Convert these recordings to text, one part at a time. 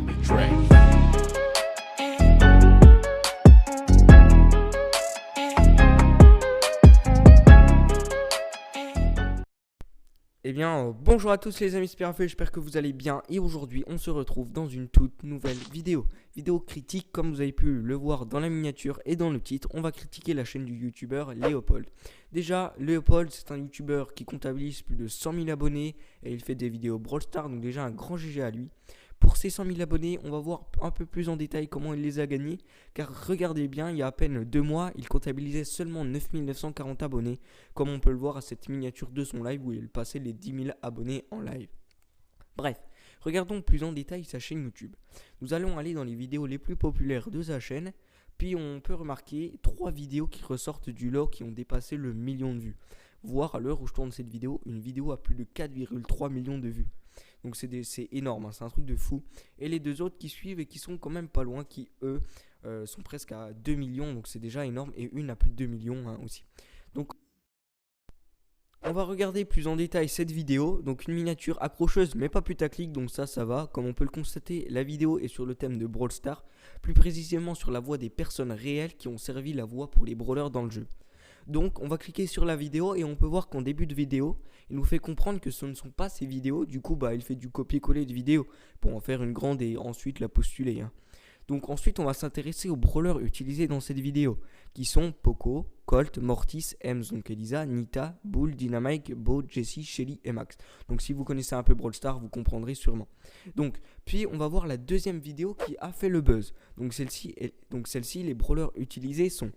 Dr. Dre. Eh bien, bonjour à tous les amis Spirafeu, j'espère que vous allez bien et aujourd'hui on se retrouve dans une toute nouvelle vidéo. Vidéo critique, comme vous avez pu le voir dans la miniature et dans le titre, on va critiquer la chaîne du youtubeur Léopold. Déjà, Léopold c'est un youtubeur qui comptabilise plus de 100 000 abonnés et il fait des vidéos Brawl Stars, donc déjà un grand GG à lui. Pour ces 100 000 abonnés, on va voir un peu plus en détail comment il les a gagnés. Car regardez bien, il y a à peine 2 mois, il comptabilisait seulement 9 940 abonnés. Comme on peut le voir à cette miniature de son live où il passait les 10 000 abonnés en live. Bref, regardons plus en détail sa chaîne YouTube. Nous allons aller dans les vidéos les plus populaires de sa chaîne. Puis on peut remarquer 3 vidéos qui ressortent du lot qui ont dépassé le million de vues. Voire à l'heure où je tourne cette vidéo, une vidéo a plus de 4,3 millions de vues. Donc c'est énorme, hein, c'est un truc de fou. Et les deux autres qui suivent et qui sont quand même pas loin, qui eux sont presque à 2 millions, donc c'est déjà énorme. Et une a plus de 2 millions hein, aussi. Donc on va regarder plus en détail cette vidéo. Donc une miniature accrocheuse mais pas putaclic, donc ça va. Comme on peut le constater, la vidéo est sur le thème de Brawl Stars, plus précisément sur la voix des personnes réelles qui ont servi la voix pour les brawlers dans le jeu. Donc on va cliquer sur la vidéo et on peut voir qu'en début de vidéo, il nous fait comprendre que ce ne sont pas ces vidéos. Du coup il fait du copier-coller de vidéos pour en faire une grande et ensuite la postuler. Hein. Donc ensuite on va s'intéresser aux brawlers utilisés dans cette vidéo, qui sont Poco, Colt, Mortis, Ems, donc Elisa, Nita, Bull, Dynamite, Bo, Jessie, Shelly et Max. Donc si vous connaissez un peu Brawl Stars, vous comprendrez sûrement. Donc puis on va voir la deuxième vidéo qui a fait le buzz. Donc celle-ci, les brawlers utilisés sont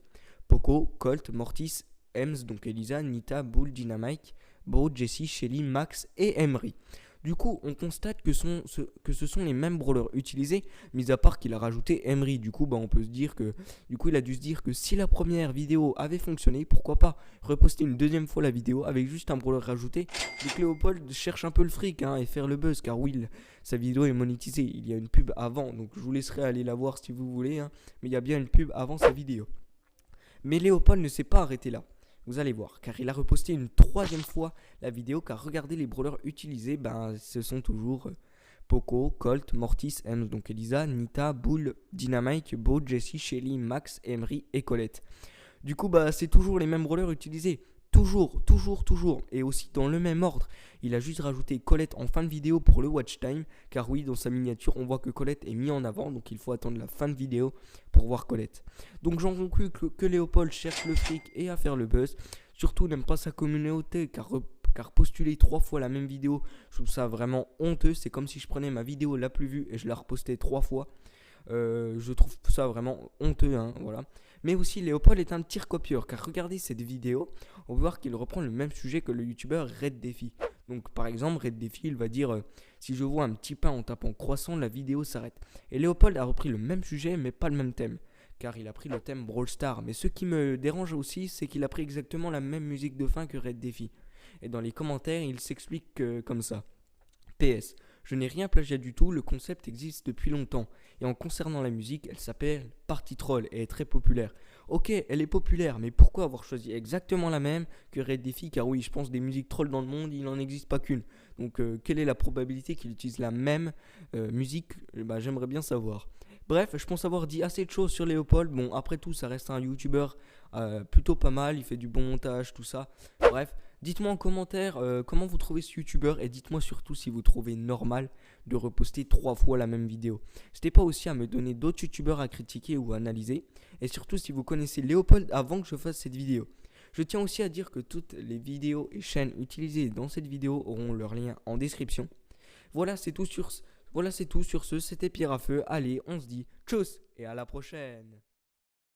Poco, Colt, Mortis, Ems, donc Elisa, Nita, Bull, Dynamite, Bo, Jessie, Shelly, Max et Emery. Du coup, on constate que ce sont les mêmes brawlers utilisés, mis à part qu'il a rajouté Emery. Du coup, on peut se dire que, il a dû se dire que si la première vidéo avait fonctionné, pourquoi pas reposter une deuxième fois la vidéo avec juste un brawler rajouté. Donc Léopold cherche un peu le fric et faire le buzz, car oui, sa vidéo est monétisée. Il y a une pub avant, donc je vous laisserai aller la voir si vous voulez, mais il y a bien une pub avant sa vidéo. Mais Léopold ne s'est pas arrêté là. Vous allez voir, car il a reposté une troisième fois la vidéo, car regardez les brawlers utilisés, ce sont toujours Poco, Colt, Mortis, Ems, donc Elisa, Nita, Bull, Dynamite, Bo, Jessie, Shelly, Max, Emery et Colette. Du coup, c'est toujours les mêmes brawlers utilisés. Toujours. Et aussi dans le même ordre. Il a juste rajouté Colette en fin de vidéo pour le watch time. Car oui, dans sa miniature, on voit que Colette est mis en avant. Donc il faut attendre la fin de vidéo pour voir Colette. Donc j'en conclus que Léopold cherche le fric et à faire le buzz. Surtout n'aime pas sa communauté, car postuler 3 fois la même vidéo, je trouve ça vraiment honteux. C'est comme si je prenais ma vidéo la plus vue et je la repostais 3 fois. Je trouve ça vraiment honteux, voilà. Mais aussi Léopold est un petit recopieur, car regardez cette vidéo, on va voir qu'il reprend le même sujet que le youtubeur Red Défi. Donc par exemple Red Défi, il va dire si je vois un petit pain en tapant croissant, la vidéo s'arrête. Et Léopold a repris le même sujet mais pas le même thème, car il a pris le thème Brawl Stars. Mais ce qui me dérange aussi, c'est qu'il a pris exactement la même musique de fin que Red Défi. Et dans les commentaires, il s'explique comme ça. PS, je n'ai rien plagiat du tout, le concept existe depuis longtemps. Et en concernant la musique, elle s'appelle Party Troll et est très populaire. Ok, elle est populaire, mais pourquoi avoir choisi exactement la même que Red Défi? Car oui, je pense des musiques trolls dans le monde, il n'en existe pas qu'une. Donc quelle est la probabilité qu'il utilise la même musique? J'aimerais bien savoir. Bref, je pense avoir dit assez de choses sur Léopold. Bon, après tout, ça reste un youtubeur plutôt pas mal, il fait du bon montage, tout ça. Bref, dites-moi en commentaire comment vous trouvez ce youtubeur et dites-moi surtout si vous trouvez normal de reposter 3 fois la même vidéo. N'hésitez pas aussi à me donner d'autres youtubeurs à critiquer ou à analyser. Et surtout si vous connaissez Léopold avant que je fasse cette vidéo. Je tiens aussi à dire que toutes les vidéos et chaînes utilisées dans cette vidéo auront leur lien en description. Voilà, c'est tout sur ce. C'était Pierre à Feu. Allez, on se dit tchuss et à la prochaine.